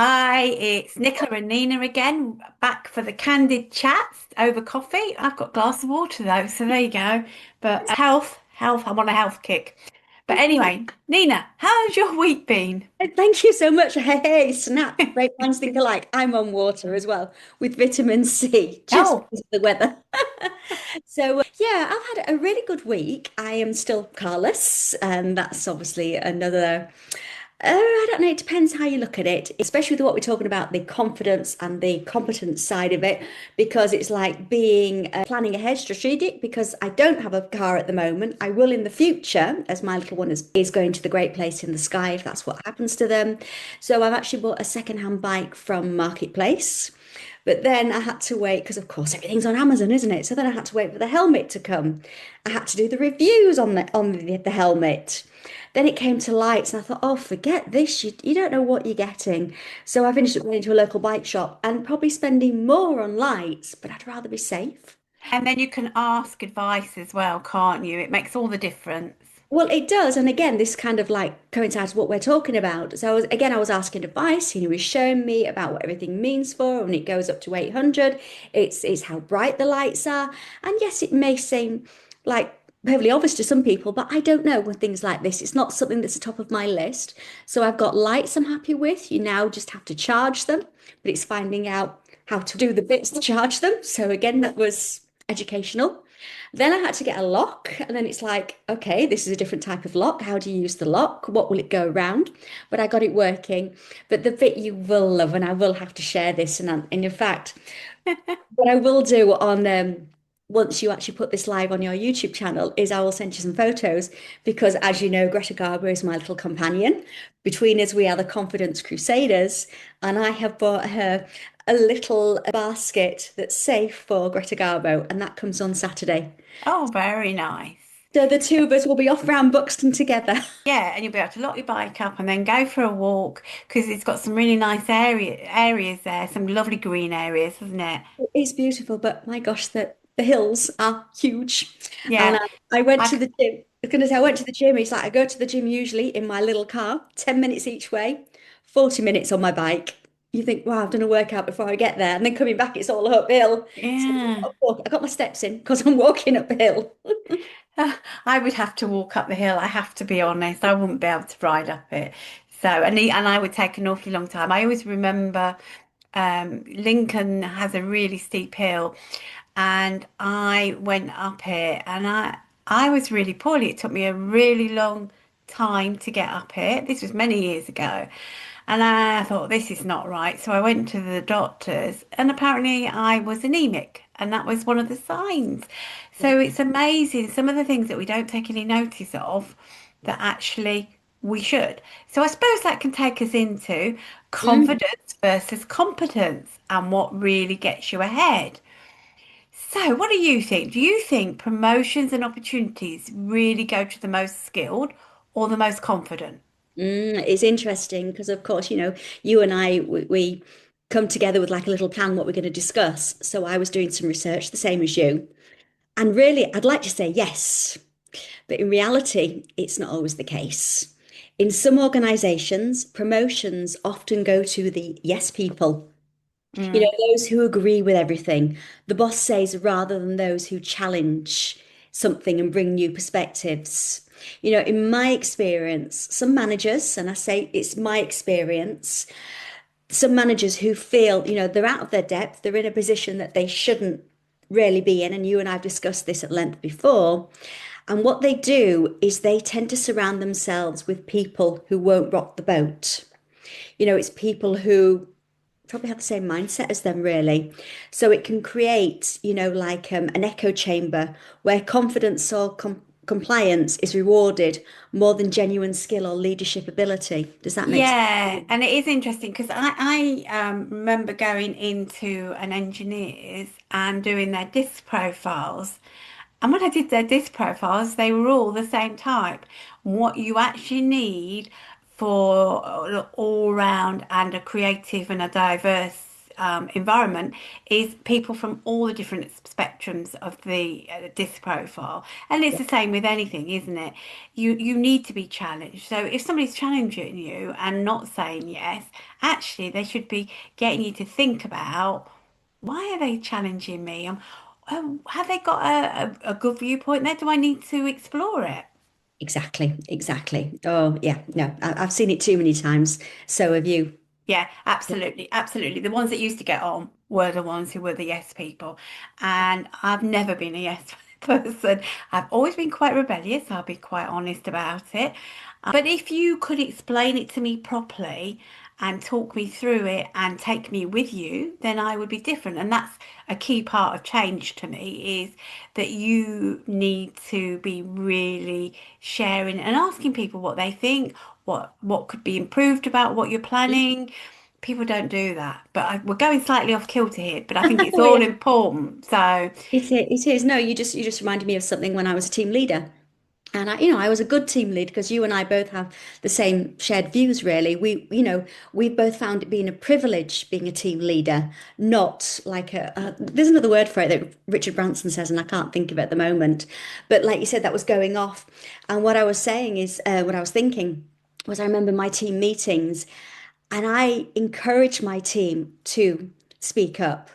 Hi, it's Nicola and Nina again, back for the candid chats over coffee. I've got a glass of water though, so there you go. But health, I'm on a health kick. But anyway, Nina, how's your week been? Thank you so much. Hey, hey, snap. Great minds think alike. I'm on water as well with vitamin C, just Oh, because of the weather. Yeah, I've had a really good week. I am still carless, and that's obviously another. I don't know. It depends how you look at it, especially with what we're talking about, the confidence and the competence side of it, because it's like being planning ahead, strategic. Because I don't have a car at the moment. I will in the future, as my little one is going to the great place in the sky, if that's what happens to them. So I've actually bought a second-hand bike from Marketplace. But then I had to wait because, of course, everything's on Amazon, isn't it? So then I had to wait for the helmet to come. I had to do the reviews on the helmet. Then it came to lights, and I thought, oh, forget this. You don't know what you're getting. So I finished up going to a local bike shop and probably spending more on lights, but I'd rather be safe. and then you can ask advice as well, can't you? It makes all the difference. Well, it does. And again, this kind of like coincides with what we're talking about. So I was asking advice, and he was showing me about what everything means for, and it goes up to 800. It's how bright the lights are. And yes, it may seem like perfectly obvious to some people, but I don't know with things like this. It's not something that's the top of my list. So I've got lights I'm happy with. You now just have to charge them, but it's finding out how to do the bits to charge them. So again, that was educational. Then I had to get a lock, and then it's like, okay, this is a different type of lock. How do you use the lock? What will it go around? But I got it working. But the bit you will love, and I will have to share this, and in fact, what I will do on once you actually put this live on your YouTube channel is I will send you some photos because, as you know, Greta Garbo is my little companion. Between us, we are the Confidence Crusaders, and I have bought her a little basket that's safe for Greta Garbo, and that comes on Saturday. Oh, very nice. So the two of us will be off round Buxton together. Yeah, and you'll be able to lock your bike up and then go for a walk because it's got some really nice areas there, some lovely green areas, hasn't it? It is beautiful, but my gosh, the hills are huge. And Yeah, I went I to the gym. I was going to say I went to the gym. It's like I go to the gym usually in my little car, 10 minutes each way, 40 minutes on my bike. You think, wow, I've done a workout before I get there. And then coming back, it's all uphill. So yeah. I got my steps in because I'm walking uphill. I would have to walk up the hill. I have to be honest. I wouldn't be able to ride up it. So, and I would take an awfully long time. I always remember Lincoln has a really steep hill, and I went up it, and I was really poorly. It took me a really long time to get up it. This was many years ago. And I thought, this is not right. So I went to the doctors, and apparently I was anemic, and that was one of the signs. So it's amazing some of the things that we don't take any notice of that actually we should. So I suppose that can take us into Mm. confidence versus competence and what really gets you ahead. So, what do you think? Do you think promotions and opportunities really go to the most skilled or the most confident? It's interesting because, of course, you and I, we come together with like a little plan what we're going to discuss. So I was doing some research, the same as you. And really, I'd like to say yes. But in reality, it's not always the case. In some organizations, promotions often go to the yes people, Mm. those who agree with everything. The boss says rather than those who challenge something and bring new perspectives. In my experience, some managers, and I say it's my experience, some managers who feel, they're out of their depth, they're in a position that they shouldn't really be in. And you and I've discussed this at length before. And what they do is they tend to surround themselves with people who won't rock the boat. It's people who probably have the same mindset as them, really. So it can create, like an echo chamber where confidence or compliance is rewarded more than genuine skill or leadership ability. Does that make sense? Yeah, and it is interesting because I remember going into an engineer's and doing their disc profiles. And when I did their disc profiles, they were all the same type. What you actually need for all round and a creative and a diverse environment is people from all the different spectrums of the disc profile, and it's Yeah, the same with anything, isn't it? You need to be challenged. So if somebody's challenging you and not saying yes, actually they should be getting you to think about why are they challenging me? Have they got a good viewpoint there? Do I need to explore it? exactly, exactly. Oh, yeah, no, I've seen it too many times. So have you. Yeah, absolutely, absolutely. The ones that used to get on were the ones who were the yes people. And I've never been a yes person. I've always been quite rebellious, I'll be quite honest about it. But if you could explain it to me properly and talk me through it and take me with you, then I would be different. And that's a key part of change to me is that you need to be really sharing and asking people what they think, what could be improved about what you're planning. People don't do that, but we're going slightly off kilter here, but I think it's Oh, all yeah. important. So, It is. No, you just reminded me of something when I was a team leader. And I was a good team lead because you and I both have the same shared views, really. We both found it being a privilege being a team leader, not like there's another word for it that Richard Branson says, and I can't think of it at the moment. But like you said, that was going off. And what I was saying is, what I was thinking was I remember my team meetings and I encouraged my team to speak up.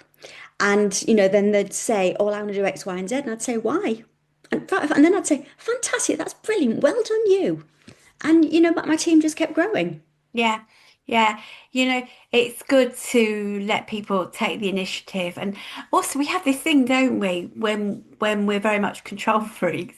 And, then they'd say, oh, well, I want to do X, Y, and Z. And I'd say, why? And then I'd say, fantastic, that's brilliant. Well done, you. And, but my team just kept growing. yeah, yeah, it's good to let people take the initiative. And also we have this thing, don't we, when we're very much control freaks,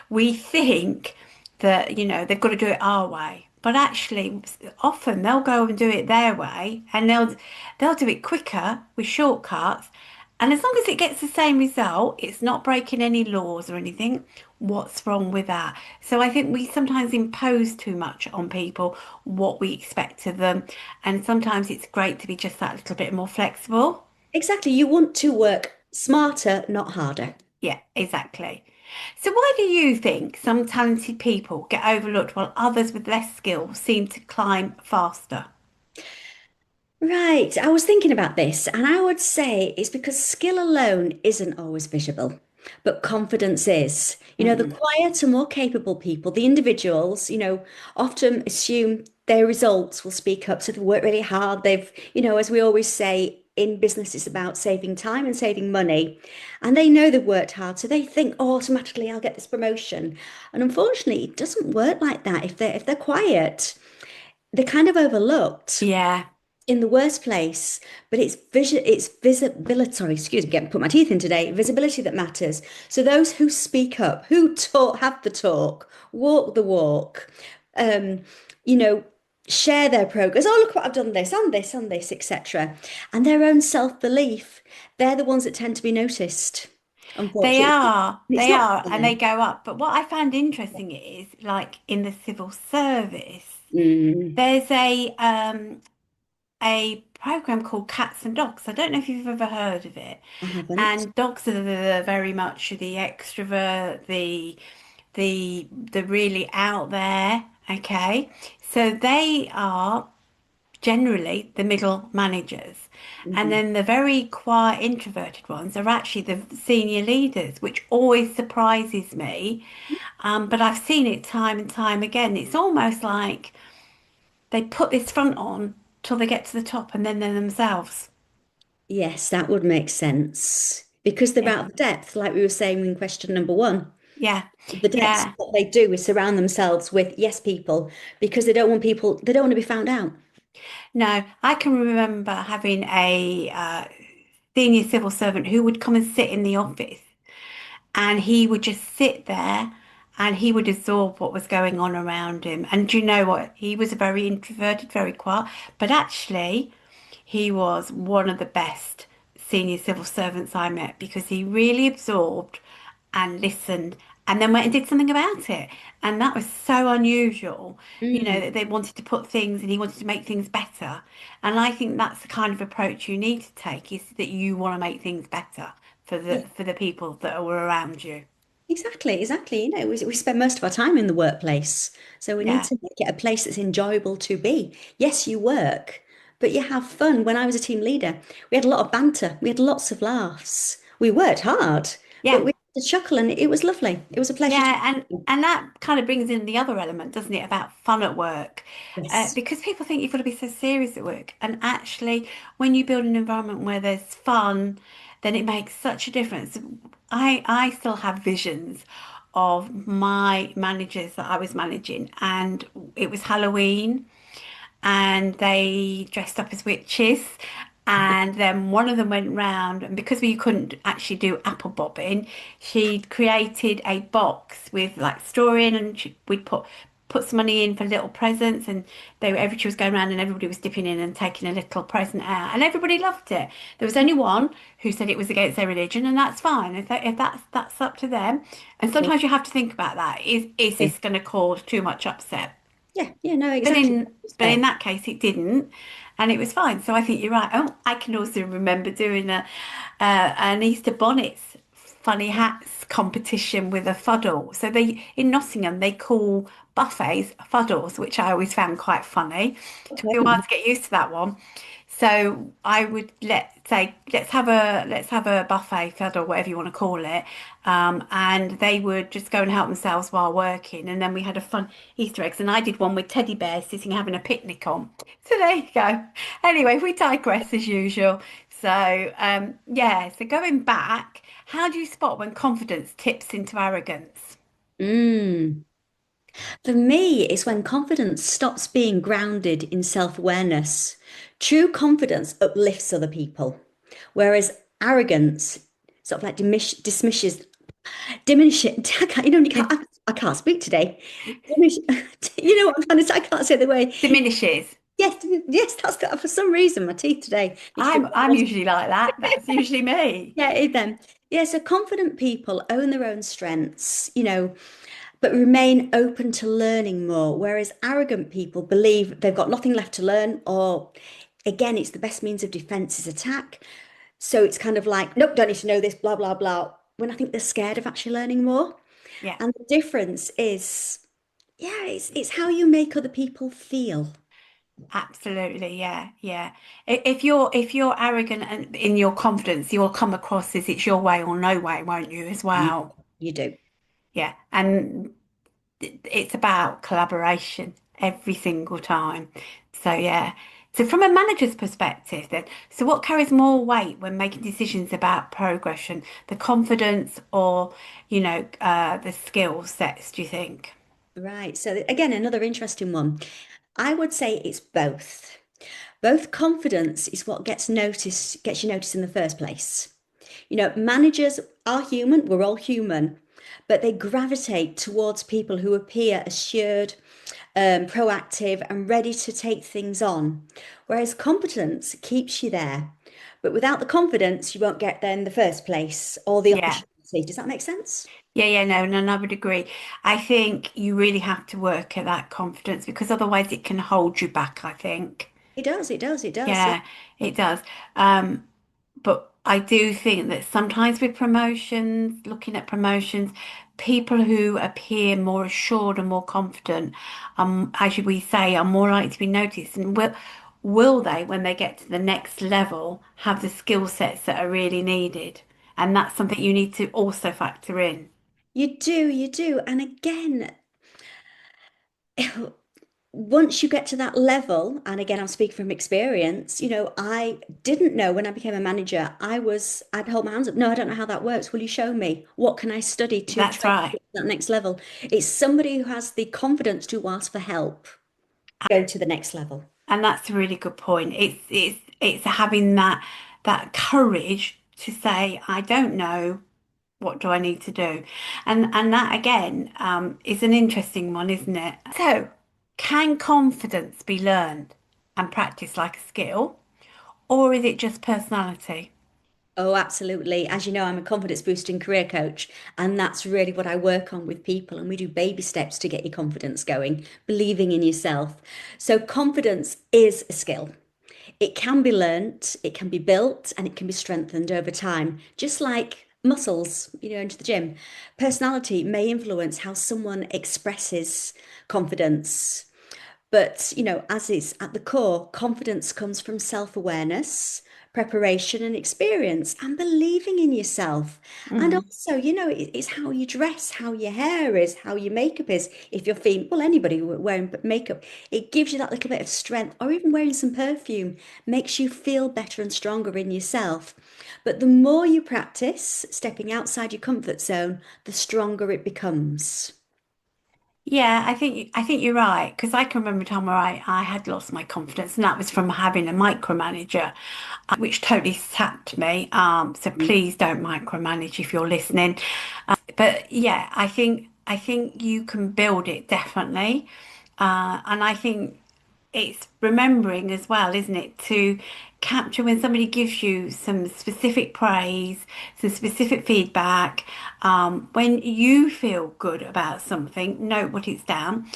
we think that, they've got to do it our way. But actually, often they'll go and do it their way, and they'll do it quicker with shortcuts. And as long as it gets the same result, it's not breaking any laws or anything. What's wrong with that? So I think we sometimes impose too much on people what we expect of them. And sometimes it's great to be just that little bit more flexible. Exactly. You want to work smarter, not harder. Yeah, exactly. So why do you think some talented people get overlooked while others with less skill seem to climb faster? Right. I was thinking about this, and I would say it's because skill alone isn't always visible, but confidence is. The Mm. quieter, more capable people, the individuals, often assume their results will speak up. So they work really hard. As we always say in business, it's about saving time and saving money. And they know they've worked hard. So they think, oh, automatically I'll get this promotion. And unfortunately, it doesn't work like that. If they're quiet, they're kind of overlooked Yeah, in the worst place, but it's visibility, sorry, excuse me, getting put my teeth in today, visibility that matters. So those who speak up, who talk, have the talk, walk the walk, um, you know, share their progress. Oh, look what I've done this and this and this, etc. And their own self-belief, they're the ones that tend to be noticed, they unfortunately. are. It's They not are, and fair. they go up. But what I found interesting is, like in the civil service, Mm, there's a program called Cats and Dogs. I don't know if you've ever heard of it. I haven't. And dogs are very much the extrovert, the really out there. Okay, so they are generally the middle managers. And Mhm. then the very quiet, introverted ones are actually the senior leaders, which always surprises me. But I've seen it time and time again. It's almost like they put this front on till they get to the top and then they're themselves. Yes, that would make sense because they're Yeah. out of depth, like we were saying in question number one. Yeah. The depths of Yeah. what they do is surround themselves with yes people because they don't want to be found out. No, I can remember having a senior civil servant who would come and sit in the office and he would just sit there and he would absorb what was going on around him. And do you know what? He was very introverted, very quiet, but actually, he was one of the best senior civil servants I met because he really absorbed and listened and then went and did something about it. And that was so unusual, Mm, that they wanted to put things and he wanted to make things better. And I think that's the kind of approach you need to take is that you want to make things better for the yeah, for the people that are around you. exactly, exactly. We spend most of our time in the workplace, so we need Yeah. to make it a place that's enjoyable to be. Yes, you work, but you have fun. When I was a team leader, we had a lot of banter. We had lots of laughs. We worked hard, but Yeah. we had to chuckle and it was lovely. It was a pleasure to Yeah, and that kind of brings in the other element, doesn't it, about fun at work? Yes. Because people think you've got to be so serious at work, and actually, when you build an environment where there's fun, then it makes such a difference. I still have visions of my managers that I was managing, and it was Halloween, and they dressed up as witches. And then one of them went round, and because we couldn't actually do apple bobbing, she'd created a box with like straw in, and we'd put some money in for little presents, and she was going around, and everybody was dipping in and taking a little present out, and everybody loved it. There was only one who said it was against their religion, and that's fine. If that's up to them. And sometimes you have to think about that. Is Yeah, this going to cause too much upset? yeah, yeah, no, But exactly. in It's but in fair. that case, it didn't, and it was fine. So I think you're right. Oh, I can also remember doing an Easter bonnets funny hats competition with a fuddle. So they in Nottingham they call buffets fuddles, which I always found quite funny. Took me a while Okay. to get used to that one. So I would say let's have a buffet fuddle, whatever you want to call it, and they would just go and help themselves while working, and then we had a fun Easter eggs, and I did one with teddy bears sitting having a picnic on. So there you go. Anyway, we digress as usual. So yeah, so going back, how do you spot when confidence tips into arrogance? Mm. For me, it's when confidence stops being grounded in self-awareness. True confidence uplifts other people, whereas arrogance sort of like diminishes. I can't, I can't speak today. Diminish, you know what I'm trying to say? I can't say the way. Diminishes. Yes, yes, that's got for some reason my teeth today need to be. I'm usually like that. That's usually me. Yeah, then. Yeah, so confident people own their own strengths, but remain open to learning more, whereas arrogant people believe they've got nothing left to learn, or again, it's the best means of defense is attack. So it's kind of like, nope, don't need to know this, blah, blah, blah, when I think they're scared of actually learning more. Yeah. And the difference is, yeah, it's how you make other people feel. Absolutely, yeah, yeah. If you're arrogant and in your confidence, you'll come across as it's your way or no way, won't you, as You, well? you do. Yeah, and it's about collaboration every single time. So yeah. So from a manager's perspective, then, so what carries more weight when making decisions about progression, the confidence or, the skill sets, do you think? Right. So again, another interesting one. I would say it's both. Both confidence is what gets you noticed in the first place. Managers are human, we're all human, but they gravitate towards people who appear assured, proactive, and ready to take things on. Whereas competence keeps you there. But without the confidence, you won't get there in the first place or the Yeah. opportunity. Does that make sense? Yeah, yeah, no, no, no, I would agree. I think you really have to work at that confidence because otherwise it can hold you back, I think. It does, it does, it does. Yeah. Yeah, it does. Um, but I do think that sometimes with promotions, looking at promotions, people who appear more assured and more confident, as we say, are more likely to be noticed. And will they, when they get to the next level, have the skill sets that are really needed? And that's something you need to also factor in. You do, you do. And again, once you get to that level, and again, I'm speaking from experience, I didn't know when I became a manager, I'd hold my hands up. No, I don't know how that works. Will you show me? What can I study to That's train right. to that next level? It's somebody who has the confidence to ask for help, go to the next level. And that's a really good point. It's having that courage to say, I don't know, what do I need to do? And that again is an interesting one, isn't it? So, can confidence be learned and practiced like a skill, or is it just personality? Oh, absolutely. As you know, I'm a confidence boosting career coach, and that's really what I work on with people. And we do baby steps to get your confidence going, believing in yourself. So, confidence is a skill. It can be learnt, it can be built, and it can be strengthened over time, just like muscles, into the gym. Personality may influence how someone expresses confidence, But, as it's at the core, confidence comes from self-awareness, preparation and experience, and believing in yourself. And Mm. also, it's how you dress, how your hair is, how your makeup is. If you're female, well, anybody wearing makeup, it gives you that little bit of strength, or even wearing some perfume makes you feel better and stronger in yourself. But the more you practice stepping outside your comfort zone, the stronger it becomes. Yeah, I think you're right because I can remember a time where I had lost my confidence, and that was from having a micromanager, which totally sapped me. So please don't micromanage if you're listening. But yeah, I think you can build it definitely, and I think it's remembering as well, isn't it, to capture when somebody gives you some specific praise, some specific feedback. When you feel good about something, note what it's down.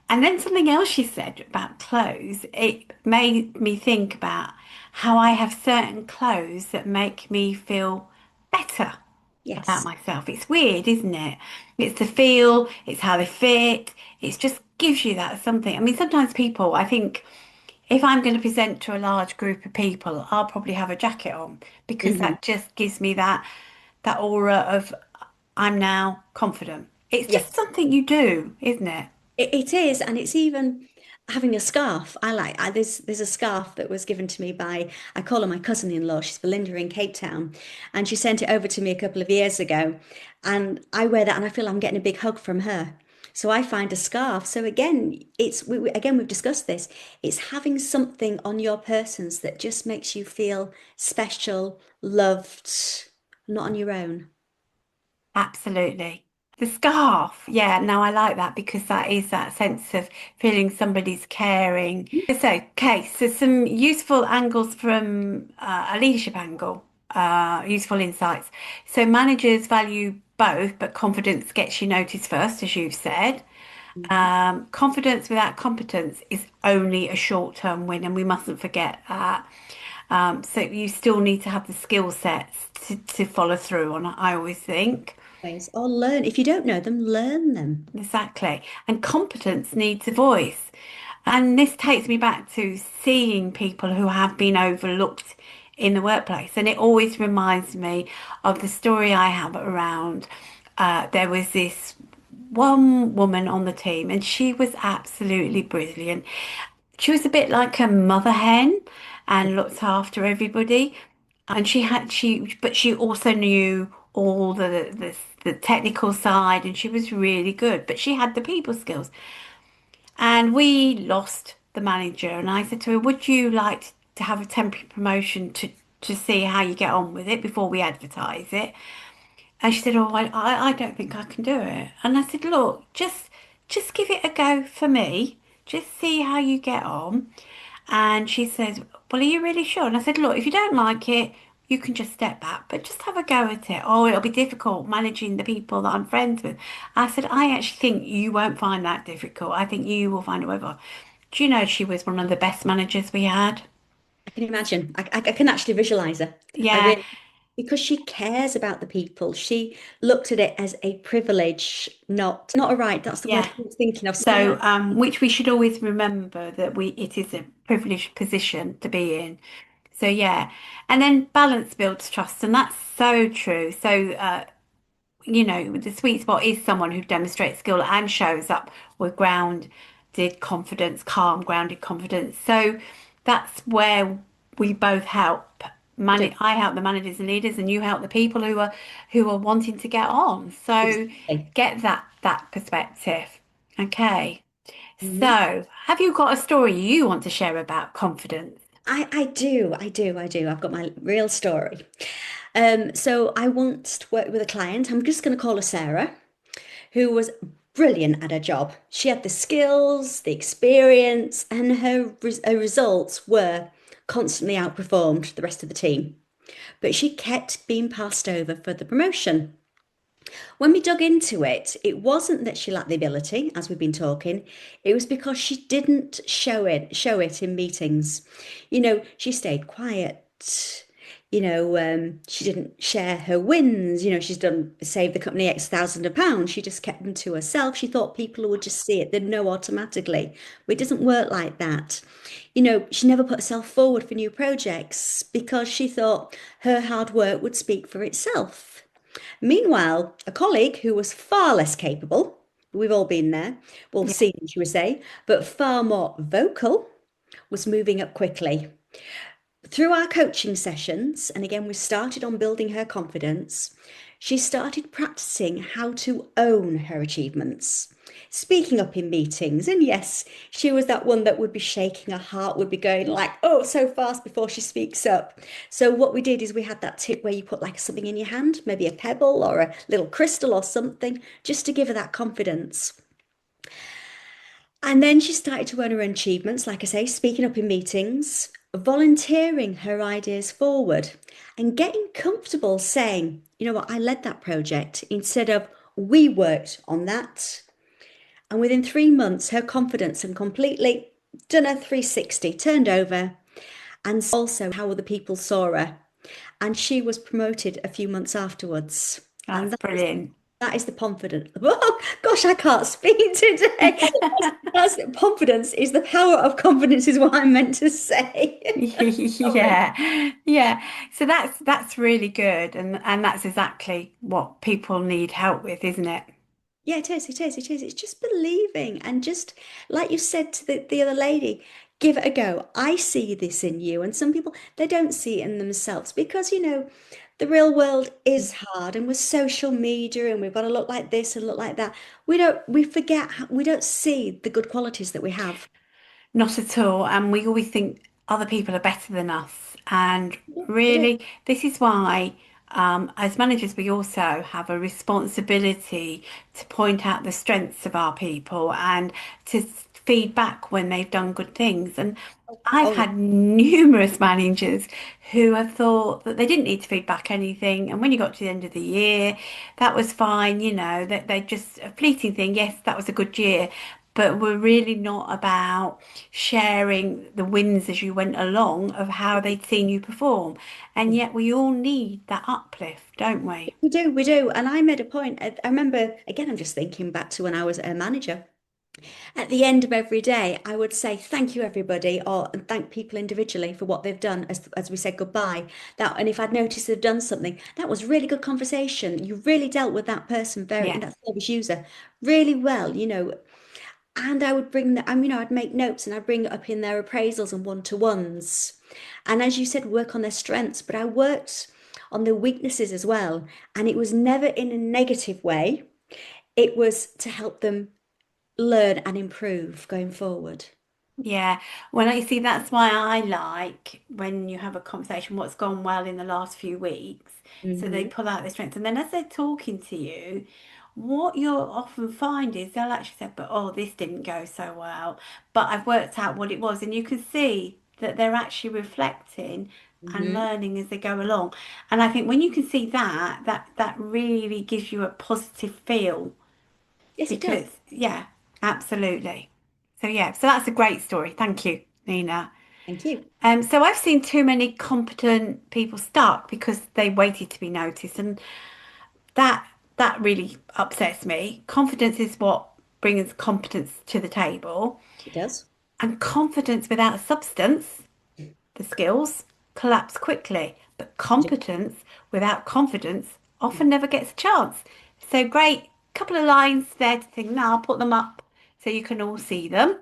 And then something else she said about clothes, it made me think about how I have certain clothes that make me feel better about Yes. myself. It's weird, isn't it? It's the feel, it's how they fit, it just gives you that something. I mean, sometimes people, I think if I'm going to present to a large group of people, I'll probably have a jacket on because Mhm. that just gives me that aura of I'm now confident. It's just Yes. something you do, isn't it? It is, and it's even having a scarf. There's a scarf that was given to me by, I call her my cousin-in-law. She's Belinda in Cape Town, and she sent it over to me a couple of years ago, and I wear that, and I feel I'm getting a big hug from her. So I find a scarf. So again, again we've discussed this. It's having something on your persons that just makes you feel special, loved, not on your own. Absolutely. The scarf. Yeah, no, I like that because that is that sense of feeling somebody's caring. So, okay, so some useful angles from a leadership angle, useful insights. So, managers value both, but confidence gets you noticed first, as you've said. Confidence without competence is only a short-term win, and we mustn't forget that. So, you still need to have the skill sets to follow through on, I always think. Ways or learn. If you don't know them, learn them. Exactly. And competence needs a voice. And this takes me back to seeing people who have been overlooked in the workplace. And it always reminds me of the story I have around there was this one woman on the team, and she was absolutely brilliant. She was a bit like a mother hen and looked after everybody. And but she also knew all the technical side, and she was really good. But she had the people skills. And we lost the manager, and I said to her, "Would you like to have a temporary promotion to see how you get on with it before we advertise it?" And she said, "Oh, I don't think I can do it." And I said, "Look, just give it a go for me. Just see how you get on." And she said, "Well, are you really sure?" And I said, "Look, if you don't like it, you can just step back, but just have a go at it. Oh, it'll be difficult managing the people that I'm friends with." I said, "I actually think you won't find that difficult. I think you will find it over." Do you know she was one of the best managers we had? I can imagine. I can actually visualize her. I Yeah, really, because she cares about the people. She looked at it as a privilege, not a right. That's the word yeah. I was thinking of. So, which we should always remember that it is a privileged position to be in. So, yeah. And then balance builds trust, and that's so true. So, the sweet spot is someone who demonstrates skill and shows up with grounded confidence, calm, grounded confidence. So that's where we both help. Do. I help the managers and leaders, and you help the people who are wanting to get on. So Exactly. get that perspective. Okay. Mhm. So have you got a story you want to share about confidence? I do. I've got my real story. So I once worked with a client. I'm just going to call her Sarah, who was brilliant at her job. She had the skills, the experience, and her results were constantly outperformed the rest of the team. But she kept being passed over for the promotion. When we dug into it, it wasn't that she lacked the ability, as we've been talking. It was because she didn't show it in meetings. She stayed quiet. she didn't share her wins. She's done saved the company X thousand of pounds. She just kept them to herself. She thought people would just see it, they'd know automatically. But it doesn't work like that. She never put herself forward for new projects because she thought her hard work would speak for itself. Meanwhile, a colleague who was far less capable, we've all been there, well, Yeah, seen, should we say, but far more vocal, was moving up quickly. Through our coaching sessions, and again, we started on building her confidence, she started practicing how to own her achievements, speaking up in meetings. And yes, she was that one that would be shaking, her heart would be going like, oh, so fast before she speaks up. So, what we did is we had that tip where you put like something in your hand, maybe a pebble or a little crystal or something, just to give her that confidence. And then she started to earn her own achievements, like I say, speaking up in meetings, volunteering her ideas forward, and getting comfortable saying, you know what, I led that project instead of we worked on that. And within 3 months, her confidence had completely done a 360, turned over, and also how other people saw her. And she was promoted a few months afterwards. And that's brilliant. that is the confidence. Oh, gosh, I can't speak today. That's confidence is the power of confidence, is what I meant to say. Sorry. Yeah, yeah. So that's really good, and that's exactly what people need help with, isn't it? Yeah, it is. It is. It is. It's just believing and just like you said to the other lady, give it a go. I see this in you. And some people, they don't see it in themselves because, the real world is hard and with social media and we've got to look like this and look like that. We forget, we don't see the good qualities that we have. Not at all. And we always think other people are better than us. And We do. really, this is why, as managers, we also have a responsibility to point out the strengths of our people and to feed back when they've done good things. And I've Oh, yeah. had numerous managers who have thought that they didn't need to feed back anything. And when you got to the end of the year, that was fine, that they just a fleeting thing. Yes, that was a good year. But we're really not about sharing the wins as you went along of how they'd seen you perform. And yet we all need that uplift, don't we? We do, we do. And I made a point. I remember, again, I'm just thinking back to when I was a manager. At the end of every day, I would say thank you, everybody, or and thank people individually for what they've done as we said goodbye. And if I'd noticed they've done something, that was really good conversation. You really dealt with that person, Yeah. that service user, really well. And I would bring that, I'd make notes and I'd bring it up in their appraisals and one-to-ones. And as you said, work on their strengths, but I worked on their weaknesses as well. And it was never in a negative way. It was to help them learn and improve going forward. Yeah, well, I see that's why I like when you have a conversation, what's gone well in the last few weeks. So they Hmm. pull out their strengths. And then as they're talking to you, what you'll often find is they'll actually say, but oh, this didn't go so well. But I've worked out what it was. And you can see that they're actually reflecting and Hmm. learning as they go along. And I think when you can see that, that really gives you a positive feel Yes, it does. because, yeah, absolutely. So, yeah, so that's a great story. Thank you, Nina. Thank you. So I've seen too many competent people stuck because they waited to be noticed, and that that really upsets me. Confidence is what brings competence to the table, It does. and confidence without substance, the skills, collapse quickly. But competence without confidence often never gets a chance. So great, couple of lines there to think. Now I'll put them up so you can all see them.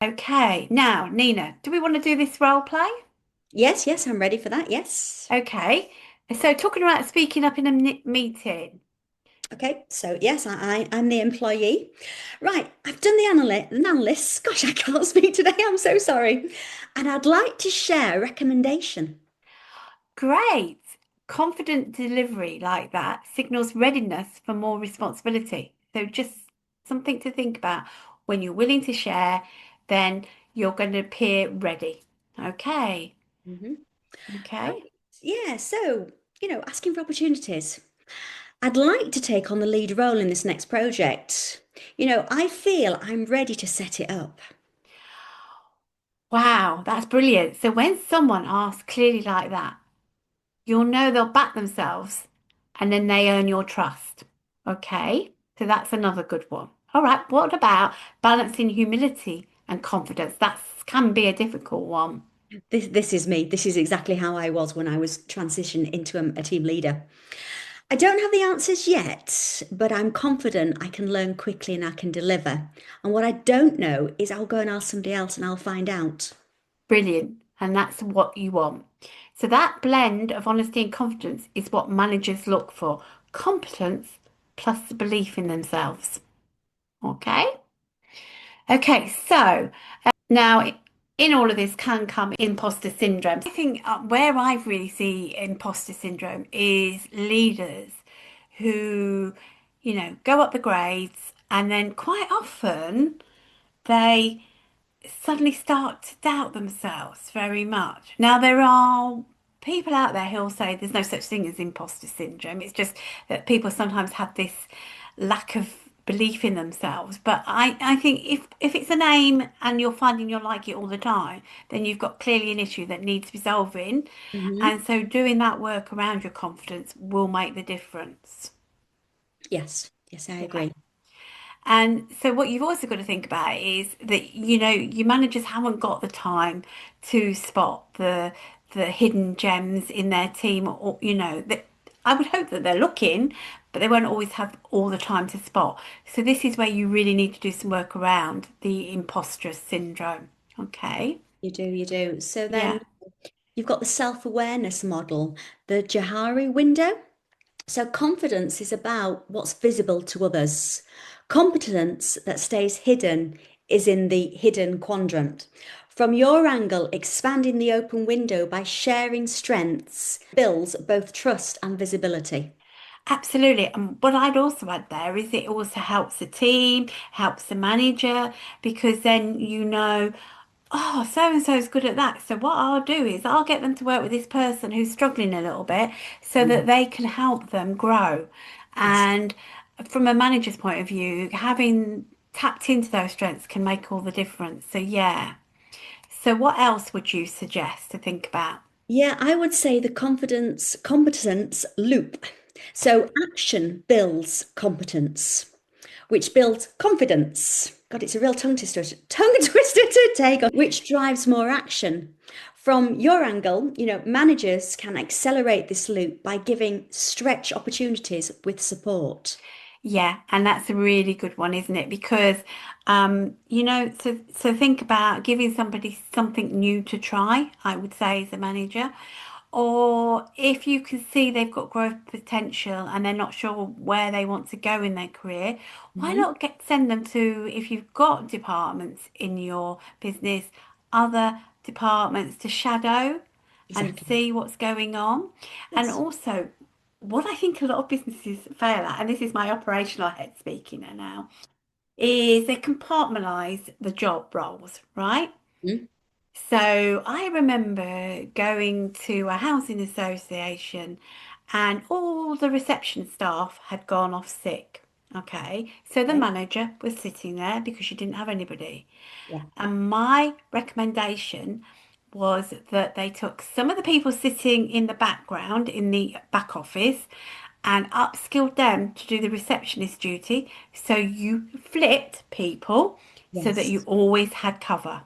Okay, now, Nina, do we want to do this role play? Yes, yes, I'm ready for that. Yes. Okay, so talking about speaking up in a meeting. Okay, so yes, I'm the employee. Right, I've done the analyst. Gosh, I can't speak today. I'm so sorry. And I'd like to share a recommendation. Great. Confident delivery like that signals readiness for more responsibility. So just something to think about. When you're willing to share, then you're going to appear ready. Okay. Mhm. Okay. Right. Yeah, so, asking for opportunities. I'd like to take on the lead role in this next project. I feel I'm ready to set it up. Wow, that's brilliant. So when someone asks clearly like that, you'll know they'll back themselves and then they earn your trust. Okay. So that's another good one. All right. What about balancing humility and confidence? That can be a difficult one. This is me. This is exactly how I was when I was transitioned into a team leader. I don't have the answers yet, but I'm confident I can learn quickly and I can deliver. And what I don't know is I'll go and ask somebody else and I'll find out. Brilliant. And that's what you want. So that blend of honesty and confidence is what managers look for. Competence plus the belief in themselves. Okay. Okay. So now in all of this can come imposter syndrome. I think where I really see imposter syndrome is leaders who, go up the grades and then quite often they suddenly start to doubt themselves very much. Now, there are people out there who'll say there's no such thing as imposter syndrome. It's just that people sometimes have this lack of belief in themselves. But I think if it's an aim and you're finding you're like it all the time, then you've got clearly an issue that needs resolving. Hmm. And so doing that work around your confidence will make the difference. Yes, yes, I Yeah. agree. And so what you've also got to think about is that, your managers haven't got the time to spot the hidden gems in their team or, that I would hope that they're looking, but they won't always have all the time to spot. So this is where you really need to do some work around the imposter syndrome. Okay. You do, you do. So Yeah. then you've got the self-awareness model, the Johari window. So confidence is about what's visible to others. Competence that stays hidden is in the hidden quadrant. From your angle, expanding the open window by sharing strengths builds both trust and visibility. Absolutely. And what I'd also add there is it also helps the team, helps the manager, because then oh, so and so is good at that. So what I'll do is I'll get them to work with this person who's struggling a little bit so Mm. that they can help them grow. Yes. And from a manager's point of view, having tapped into those strengths can make all the difference. So yeah. So what else would you suggest to think about? Yeah, I would say the confidence competence loop. So action builds competence, which builds confidence. God, it's a real tongue twister to take on, which drives more action. From your angle, managers can accelerate this loop by giving stretch opportunities with support. Yeah, and that's a really good one, isn't it? Because so think about giving somebody something new to try, I would say as a manager. Or if you can see they've got growth potential and they're not sure where they want to go in their career, why Mhm. not send them to, if you've got departments in your business, other departments to shadow and Exactly. see what's going on. And Yes. also, what I think a lot of businesses fail at, and this is my operational head speaking now, is they compartmentalize the job roles, right? Mhm. So I remember going to a housing association and all the reception staff had gone off sick. Okay, so the Okay. manager was sitting there because she didn't have anybody. Yeah. And my recommendation was that they took some of the people sitting in the background in the back office and upskilled them to do the receptionist duty. So you flipped people so that you Yes. always had cover.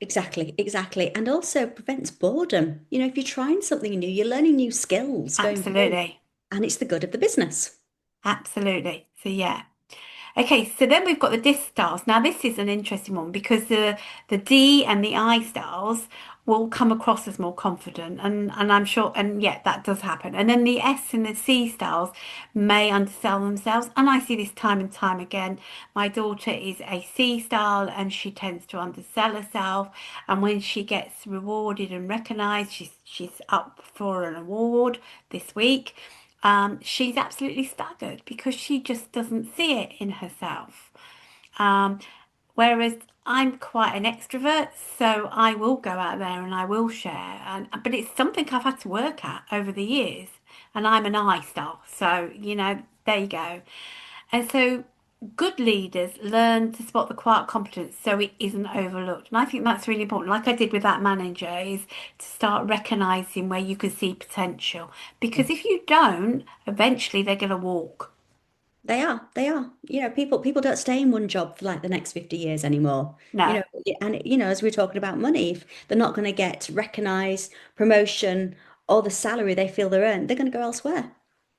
Exactly, exactly. And also prevents boredom. If you're trying something new, you're learning new skills going forward, Absolutely. and it's the good of the business. Absolutely. So yeah. Okay, so then we've got the disc styles. Now this is an interesting one because the D and the I styles will come across as more confident, and I'm sure, and yeah, that does happen. And then the S and the C styles may undersell themselves, and I see this time and time again. My daughter is a C style, and she tends to undersell herself. And when she gets rewarded and recognised, she's up for an award this week. She's absolutely staggered because she just doesn't see it in herself. Um, Whereas I'm quite an extrovert, so I will go out there and I will share. But it's something I've had to work at over the years. And I'm an I star, so there you go. And so good leaders learn to spot the quiet competence so it isn't overlooked. And I think that's really important. Like I did with that manager, is to start recognizing where you can see potential. Yeah. Because if you don't, eventually they're going to walk. They are. They are. People don't stay in one job for like the next 50 years anymore. No. And as we are talking about money, if they're not going to get recognized, promotion, or the salary they feel they're earned, they're going to go elsewhere.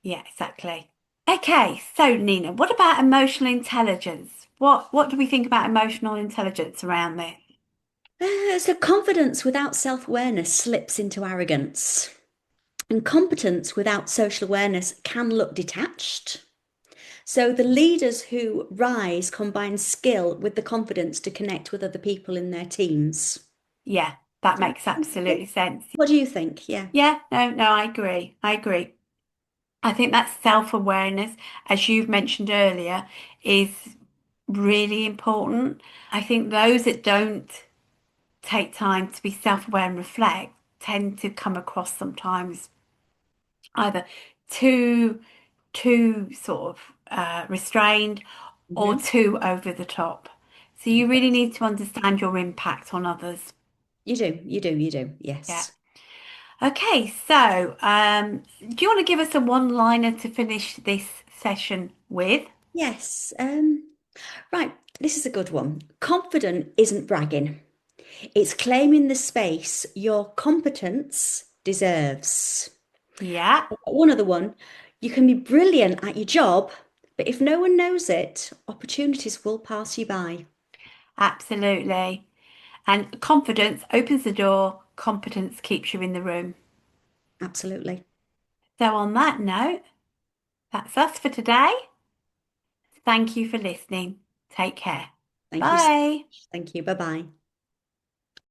Yeah, exactly. Okay, so Nina, what about emotional intelligence? What do we think about emotional intelligence around this? So confidence without self-awareness slips into arrogance. And competence without social awareness can look detached. So the leaders who rise combine skill with the confidence to connect with other people in their teams. Yeah, that Does that makes make sense? Yeah. absolutely sense. What do you think? Yeah. Yeah, no, I agree. I agree. I think that self-awareness, as you've mentioned earlier, is really important. I think those that don't take time to be self-aware and reflect tend to come across sometimes either too sort of restrained or Hmm. too over the top. So you really Yes. need to understand your impact on others. You do. You do. You do. Yeah. Yes. Okay, so do you want to give us a one-liner to finish this session with? Yes. Right. This is a good one. Confident isn't bragging. It's claiming the space your competence deserves. Yeah, One other one. You can be brilliant at your job, but if no one knows it, opportunities will pass you by. absolutely. And confidence opens the door, competence keeps you in the room. Absolutely. So on that note, that's us for today. Thank you for listening. Take care. Thank you so Bye. much. Thank you. Bye bye.